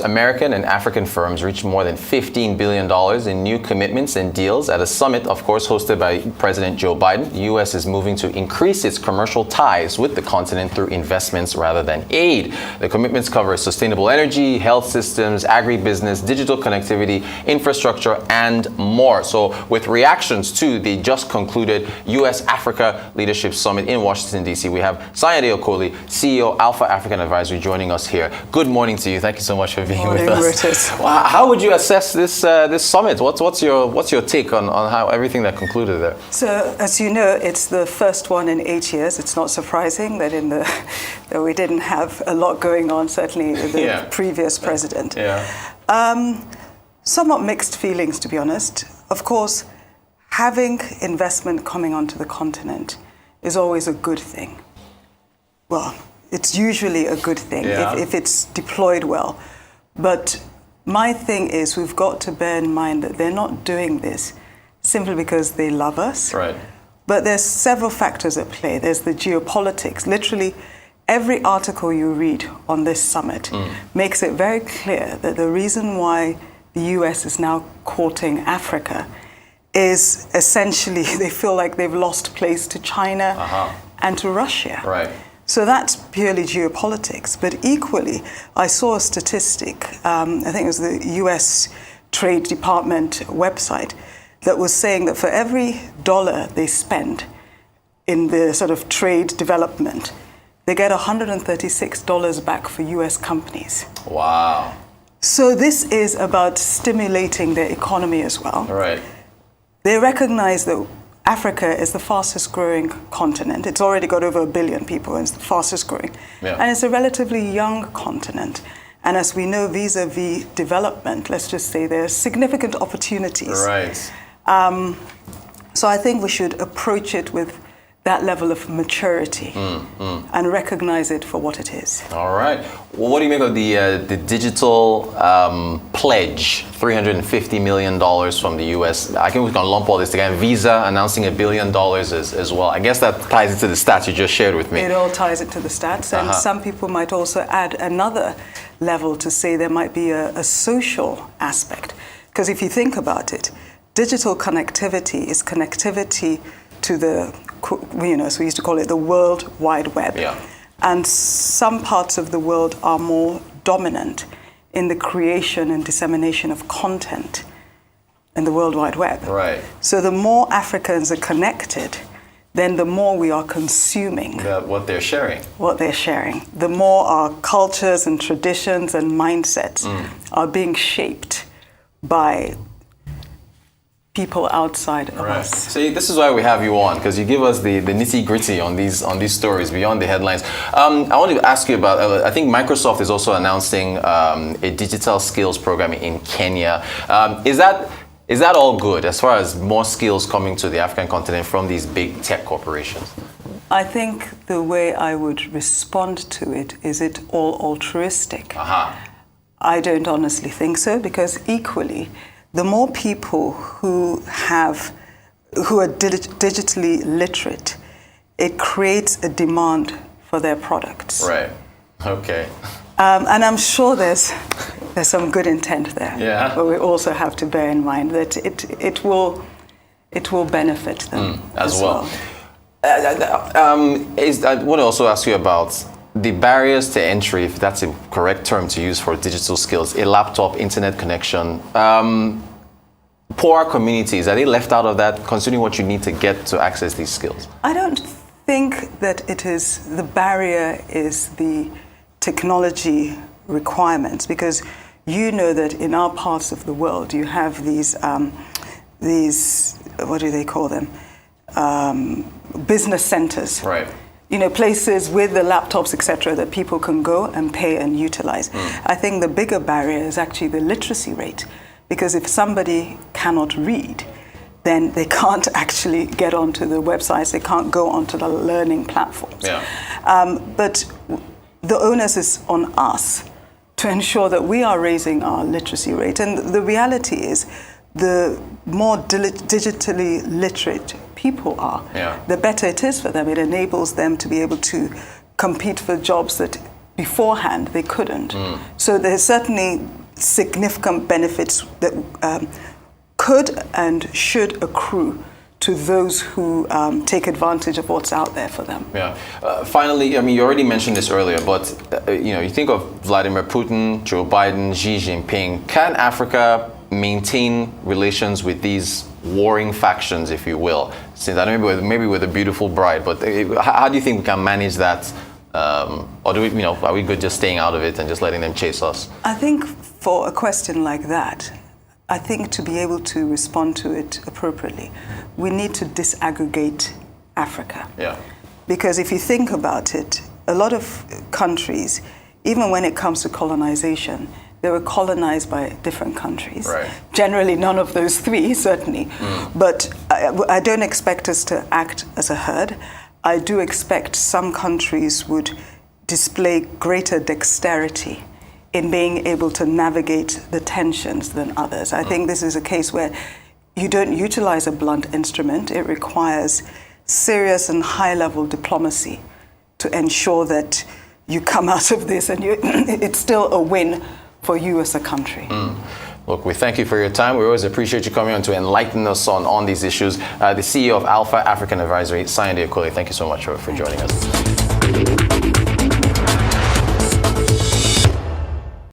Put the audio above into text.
American and African firms reached more than $15 billion in new commitments and deals at a summit, of course, hosted by President Joe Biden. The U.S. is moving to increase its commercial ties with the continent through investments rather than aid. The commitments cover sustainable energy, health systems, agribusiness, digital connectivity, infrastructure, and more. So with reactions to the just concluded U.S.-Africa Leadership Summit in Washington, D.C., we have Sanyade Okoli, CEO, Alpha African Advisory, joining us here. Good morning to you. Thank you so much for being with us. Well, how would you assess this summit? What's your take on how everything that concluded there? So, as you know, it's the first one in 8 years. It's not surprising that that we didn't have a lot going on. Certainly, the previous president. Somewhat mixed feelings, to be honest. Of course, having investment coming onto the continent is always a good thing. Well, it's usually a good thing if it's deployed well. But my thing is, we've got to bear in mind that they're not doing this simply because they love us. Right. But there's several factors at play. There's the geopolitics. Literally, every article you read on this summit makes it very clear that the reason why the US is now courting Africa is essentially they feel like they've lost place to China and to Russia. Right. So that's purely geopolitics. But equally, I saw a statistic, I think it was the US Trade Department website, that was saying that for every dollar they spend in the sort of trade development, they get $136 back for US companies. Wow. So this is about stimulating their economy as well. Right. They recognize that Africa is the fastest growing continent. It's already got over 1 billion people and it's the fastest growing. And it's a relatively young continent. And as we know, vis-a-vis development, let's just say there are significant opportunities. Right. So I think we should approach it with that level of maturity and recognize it for what it is. All right. Well, what do you make of the digital pledge, $350 million from the U.S.? I think we can lump all this together. Visa announcing $1 billion as well. I guess that ties into the stats you just shared with me. It all ties into the stats. And some people might also add another level to say there might be a social aspect. Because if you think about it, digital connectivity is connectivity to the, as we used to call it, the World Wide Web. And some parts of the world are more dominant in the creation and dissemination of content in the World Wide Web. Right. So the more Africans are connected, then the more we are consuming. What they're sharing. What they're sharing. The more our cultures and traditions and mindsets are being shaped by people outside of us. See, this is why we have you on, because you give us the nitty-gritty on these stories beyond the headlines. I want to ask you about, I think Microsoft is also announcing a digital skills program in Kenya. Is that all good as far as more skills coming to the African continent from these big tech corporations? I think the way I would respond to it is it all altruistic. I don't honestly think so, because equally, the more people who are digitally literate, it creates a demand for their products. Right. Okay. And I'm sure there's some good intent there. But we also have to bear in mind that it will benefit them as well. I want to also ask you about the barriers to entry, if that's a correct term to use for digital skills, a laptop, internet connection. Poor communities, are they left out of that, considering what you need to get to access these skills? I don't think that it is, the barrier is the technology requirements, because you know that in our parts of the world you have these what do they call them? Business centers. Right. Places with the laptops, etc., that people can go and pay and utilize. I think the bigger barrier is actually the literacy rate, because if somebody cannot read, then they can't actually get onto the websites, they can't go onto the learning platforms. But the onus is on us to ensure that we are raising our literacy rate. And the reality is, the more digitally literate people are, the better it is for them. It enables them to be able to compete for jobs that beforehand, they couldn't. So there's certainly significant benefits that could and should accrue to those who take advantage of what's out there for them. Yeah. Finally, I mean, you already mentioned this earlier, but you think of Vladimir Putin, Joe Biden, Xi Jinping. Can Africa maintain relations with these warring factions, if you will? Since I don't know, maybe with a beautiful bride, but how do you think we can manage that? Or do we, are we good just staying out of it and just letting them chase us? I think for a question like that, I think to be able to respond to it appropriately, we need to disaggregate Africa. Yeah. Because if you think about it, a lot of countries, even when it comes to colonization, they were colonized by different countries. Right. Generally, none of those three, certainly. But I don't expect us to act as a herd. I do expect some countries would display greater dexterity in being able to navigate the tensions than others. I think this is a case where you don't utilize a blunt instrument. It requires serious and high-level diplomacy to ensure that you come out of this and it's still a win for you as a country. Look, we thank you for your time. We always appreciate you coming on to enlighten us on these issues. The CEO of Alpha African Advisory, Sanyade Okoli, thank you so much for joining us.